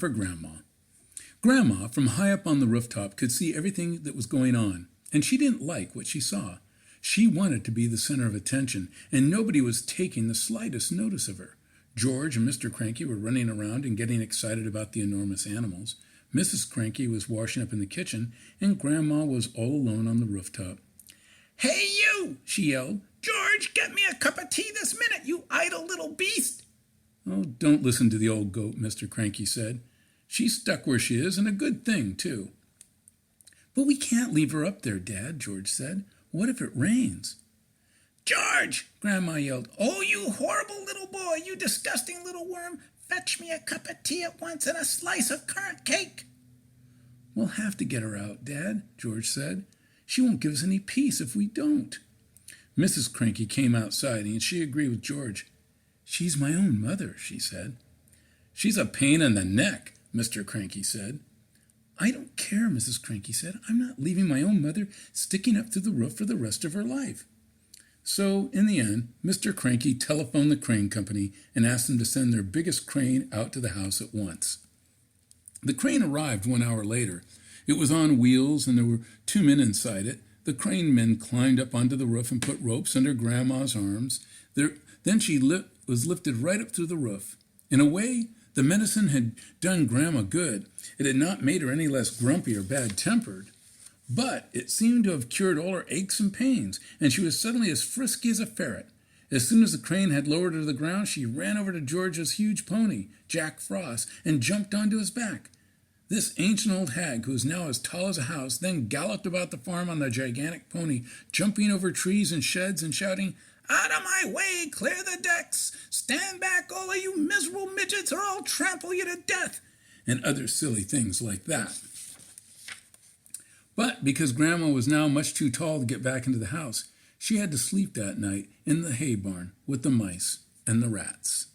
for Grandma. Grandma, from high up on the rooftop, could see everything that was going on, and she didn't like what she saw. She wanted to be the center of attention, and nobody was taking the slightest notice of her. George and Mr. Cranky were running around and getting excited about the enormous animals. Mrs. Cranky was washing up in the kitchen, and Grandma was all alone on the rooftop. "Hey, you!" she yelled. "George, get me a cup of tea this minute, you idle little beast!" "Oh, don't listen to the old goat," Mr. Cranky said. "She's stuck where she is, and a good thing, too." "But we can't leave her up there, Dad," George said. "What if it rains?" "George!" Grandma yelled. "Oh, you horrible little boy, you disgusting little worm! Fetch me a cup of tea at once and a slice of currant cake!" "We'll have to get her out, Dad," George said. "She won't give us any peace if we don't." Mrs. Cranky came outside, and she agreed with George. "She's my own mother," she said. "She's a pain in the neck," Mr. Cranky said. "I don't care," Mrs. Cranky said. "I'm not leaving my own mother sticking up through the roof for the rest of her life." So, in the end, Mr. Cranky telephoned the crane company and asked them to send their biggest crane out to the house at once. The crane arrived 1 hour later. It was on wheels, and there were 2 men inside it. The crane men climbed up onto the roof and put ropes under Grandma's arms. Then she was lifted right up through the roof. In a way, the medicine had done Grandma good. It had not made her any less grumpy or bad-tempered, but it seemed to have cured all her aches and pains, and she was suddenly as frisky as a ferret. As soon as the crane had lowered her to the ground, she ran over to George's huge pony, Jack Frost, and jumped onto his back. This ancient old hag, who was now as tall as a house, then galloped about the farm on the gigantic pony, jumping over trees and sheds and shouting, "Out of my way! Clear the decks! Stand back, all of you miserable midgets, or I'll trample you to death!" and other silly things like that. But because Grandma was now much too tall to get back into the house, she had to sleep that night in the hay barn with the mice and the rats.